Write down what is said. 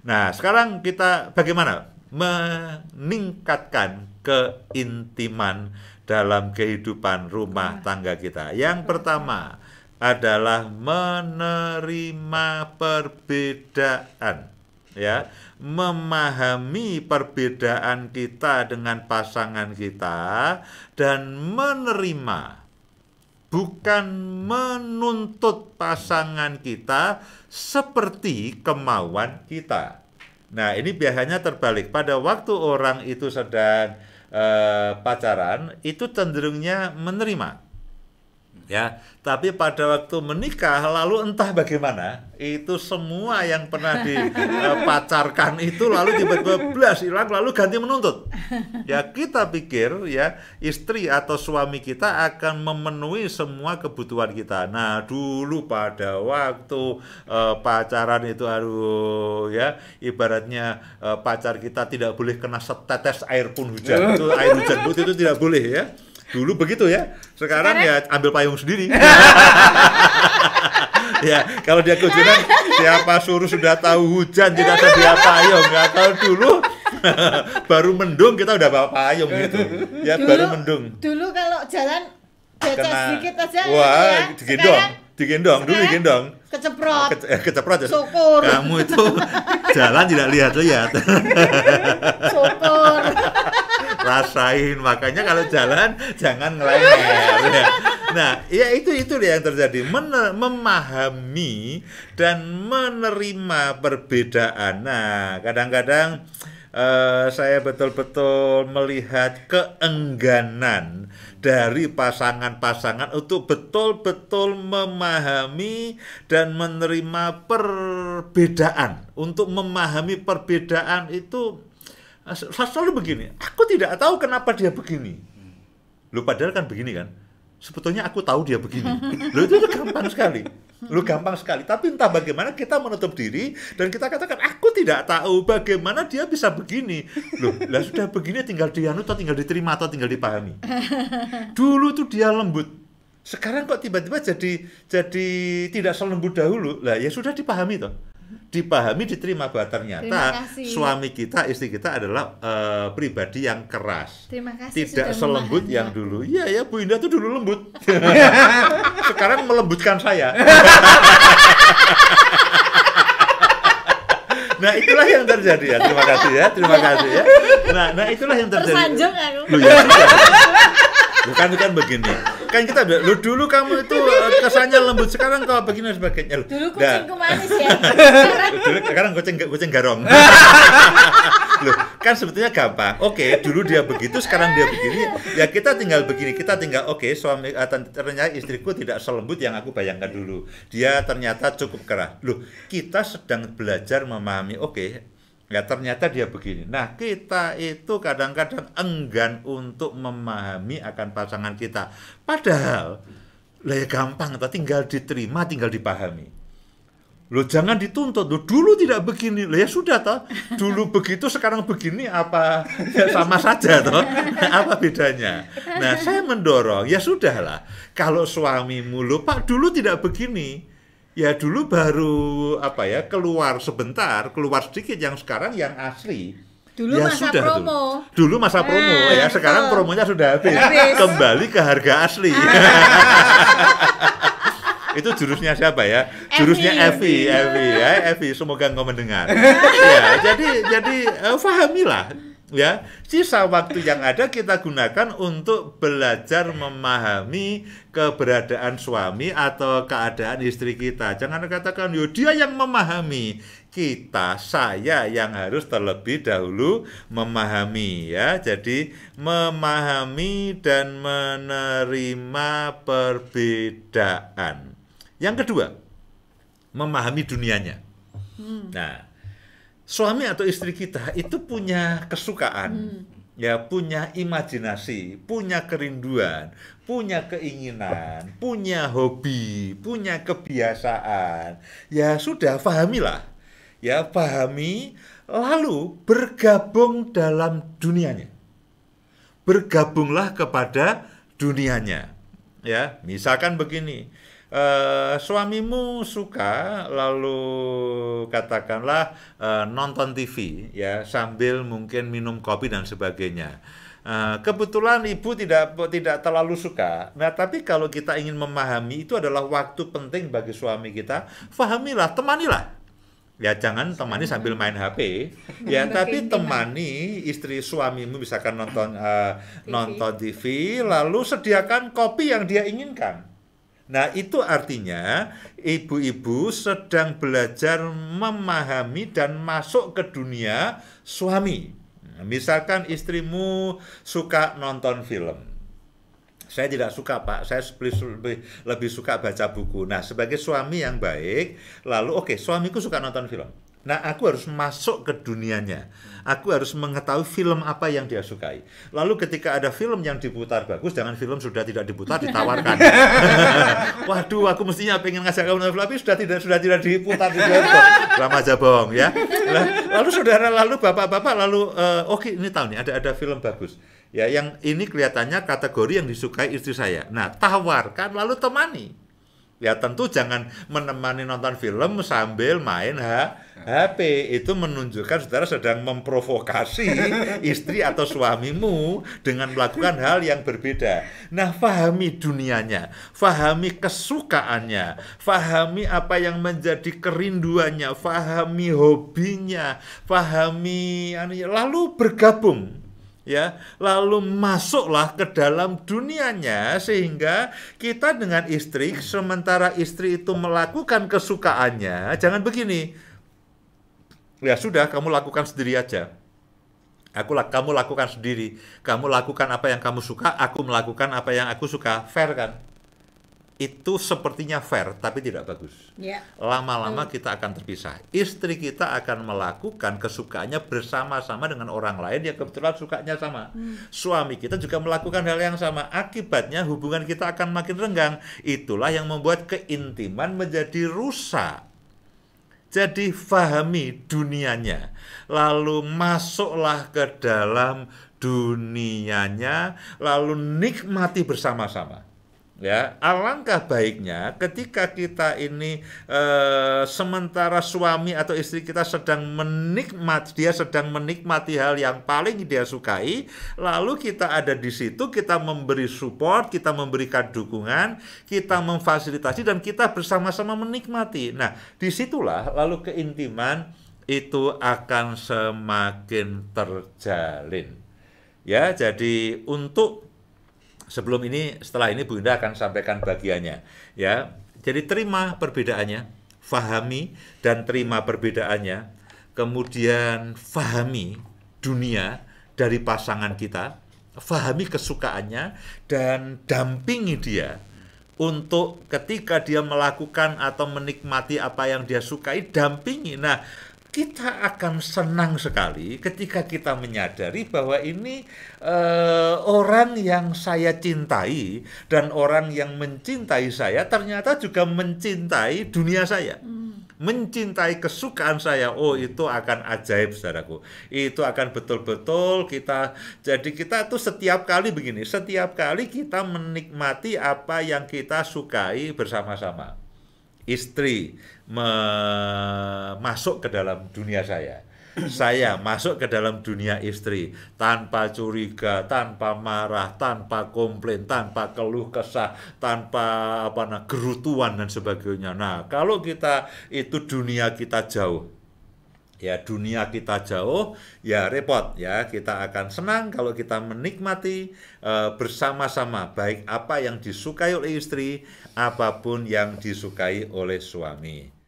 Nah, sekarang kita bagaimana meningkatkan keintiman dalam kehidupan rumah tangga kita. Yang pertama adalah menerima perbedaan, ya, memahami perbedaan kita dengan pasangan kita dan menerima, bukan menuntut pasangan kita seperti kemauan kita. Nah, ini biasanya terbalik. Pada waktu orang itu sedang pacaran, itu cenderungnya menerima, ya. Tapi pada waktu menikah, lalu entah bagaimana, itu semua yang pernah dipacarkan itu lalu tiba-tiba blas hilang, lalu ganti menuntut. Ya, kita pikir ya istri atau suami kita akan memenuhi semua kebutuhan kita. Nah, dulu pada waktu pacaran itu, aduh ya, ibaratnya pacar kita tidak boleh kena setetes air pun hujan. Itu air hujan itu tidak boleh ya. Dulu begitu ya. Sekarang ya ambil payung sendiri. Ya, kalau dia kehujanan, siapa suruh sudah tahu hujan tidak sedia payung. Ya, kalau dulu baru mendung kita udah bawa payung gitu. Ya, dulu, baru mendung. Dulu kalau jalan becek sedikit aja. Wah, ya. Digendong, dulu digendong. Keceprot. Keceprot ya. Syukur. Kamu itu jalan tidak lihat-lihat. Syukur. Rasain, makanya kalau jalan jangan ngelenger ya. Nah, ya itu yang terjadi, memahami dan menerima perbedaan. Nah, kadang-kadang saya betul-betul melihat keengganan dari pasangan-pasangan untuk betul-betul memahami dan menerima perbedaan. Untuk memahami perbedaan itu selalu begini, aku tidak tahu kenapa dia begini. Lu padahal kan begini kan. Sebetulnya aku tahu dia begini. Lu itu gampang sekali. Lu gampang sekali. Tapi entah bagaimana kita menutup diri dan kita katakan aku tidak tahu bagaimana dia bisa begini. Loh, lah sudah begini tinggal dianut atau tinggal diterima atau tinggal dipahami. Dulu tuh dia lembut. Sekarang kok tiba-tiba jadi tidak selembut dahulu. Lah ya sudah dipahami toh. Dipahami, diterima bahwa ternyata suami kita, istri kita adalah pribadi yang keras. Terima kasih. Tidak selembut yang dulu. Iya ya, Bu Indah tuh dulu lembut. Sekarang melembutkan saya. Nah, itulah yang terjadi ya. Terima kasih ya. Nah, itulah yang terjadi. Tersanjung aku. Loh, ya, bukan begini. Kan kita dulu kamu itu kesannya lembut, sekarang kalau begini dan sebagainya. Dulu kucingku manis ya. Sekarang kucing garong. Loh, kan sebetulnya gampang. Oke, dulu dia begitu, sekarang dia begini. Ya kita tinggal begini, suami ternyata istriku tidak selembut yang aku bayangkan dulu. Dia ternyata cukup keras. Loh, kita sedang belajar memahami. Ya ternyata dia begini. Nah, kita itu kadang-kadang enggan untuk memahami akan pasangan kita. Padahal, lah ya gampang, tinggal diterima, tinggal dipahami. Loh, jangan dituntut. Loh, dulu tidak begini. Loh, ya sudah toh. Dulu begitu, sekarang begini, apa ya sama saja toh. Apa bedanya? Nah, saya mendorong, ya sudahlah. Kalau suamimu loh, Pak, dulu tidak begini. Ya dulu baru keluar sebentar, keluar sedikit, yang sekarang yang asli. Dulu ya masa sudah, promo. Dulu masa promo ya, sekarang promonya sudah habis. Kembali ke harga asli. Itu jurusnya siapa ya? Jurusnya Evi ya, Evi, semoga engkau mendengar. Ya, jadi pahamilah. Ya, sisa waktu yang ada kita gunakan untuk belajar memahami keberadaan suami atau keadaan istri kita. Jangan katakan, yo dia yang memahami. Saya yang harus terlebih dahulu memahami ya. Jadi memahami dan menerima perbedaan. Yang kedua, memahami dunianya. Nah, suami atau istri kita itu punya kesukaan, ya, punya imajinasi, punya kerinduan, punya keinginan, punya hobi, punya kebiasaan. Ya sudah, pahamilah. Ya, pahami, lalu bergabung dalam dunianya. Bergabunglah kepada dunianya. Ya, misalkan begini. suamimu suka lalu katakanlah nonton TV ya sambil mungkin minum kopi dan sebagainya. Kebetulan ibu tidak terlalu suka. Nah, tapi kalau kita ingin memahami itu adalah waktu penting bagi suami kita, fahamilah, temanilah. Ya jangan temani sambil main HP, ya tapi temani istri suamimu misalkan nonton TV, lalu sediakan kopi yang dia inginkan. Nah, itu artinya ibu-ibu sedang belajar memahami dan masuk ke dunia suami. Nah, misalkan istrimu suka nonton film. Saya tidak suka, Pak. Saya lebih suka baca buku. Nah, sebagai suami yang baik, lalu oke, suamiku suka nonton film. Nah, aku harus masuk ke dunianya. Aku harus mengetahui film apa yang dia sukai. Lalu ketika ada film yang diputar bagus, jangan film sudah tidak diputar, ditawarkan. Waduh, aku mestinya pengen ngajak kamu nonton film, tapi sudah tidak diputar di bioskop. Lama aja bohong, ya. Lalu saudara, lalu bapak-bapak, lalu oke, ini tahu nih, ada film bagus. Ya, yang ini kelihatannya kategori yang disukai istri saya. Nah, tawarkan, lalu temani. Ya tentu jangan menemani nonton film sambil main HP. Itu menunjukkan saudara sedang memprovokasi istri atau suamimu dengan melakukan hal yang berbeda. Nah, fahami dunianya, fahami kesukaannya, fahami apa yang menjadi kerinduannya, fahami hobinya, fahami lalu bergabung. Ya, lalu masuklah ke dalam dunianya sehingga kita dengan istri, sementara istri itu melakukan kesukaannya, jangan begini. Ya sudah, kamu lakukan sendiri aja. Kamu lakukan sendiri. Kamu lakukan apa yang kamu suka, aku melakukan apa yang aku suka. Fair kan? Itu sepertinya fair, tapi tidak bagus. Ya. Lama-lama kita akan terpisah. Istri kita akan melakukan kesukaannya bersama-sama dengan orang lain yang kebetulan sukanya sama. Suami kita juga melakukan hal yang sama. Akibatnya hubungan kita akan makin renggang. Itulah yang membuat keintiman menjadi rusak. Jadi fahami dunianya. Lalu masuklah ke dalam dunianya. Lalu nikmati bersama-sama. Ya, alangkah baiknya ketika kita ini sementara suami atau istri kita sedang menikmati hal yang paling dia sukai, lalu kita ada di situ, kita memberi support, kita memberikan dukungan, kita memfasilitasi dan kita bersama-sama menikmati. Nah, disitulah lalu keintiman itu akan semakin terjalin. Ya, jadi sebelum ini, setelah ini Bu Indah akan sampaikan bagiannya, ya. Jadi terima perbedaannya, fahami dan terima perbedaannya, kemudian fahami dunia dari pasangan kita, fahami kesukaannya dan dampingi dia untuk ketika dia melakukan atau menikmati apa yang dia sukai, dampingi. Nah, kita akan senang sekali ketika kita menyadari bahwa ini orang yang saya cintai dan orang yang mencintai saya ternyata juga mencintai dunia saya. Mencintai kesukaan saya. Oh, itu akan ajaib, saudaraku. Itu akan betul-betul kita tuh setiap kali begini, setiap kali kita menikmati apa yang kita sukai bersama-sama. Istri masuk ke dalam dunia saya masuk ke dalam dunia istri tanpa curiga, tanpa marah, tanpa komplain, tanpa keluh kesah, tanpa gerutuan dan sebagainya. Nah, kalau kita itu dunia kita jauh, ya repot ya. Kita akan senang kalau kita menikmati bersama-sama baik apa yang disukai oleh istri, apapun yang disukai oleh suami.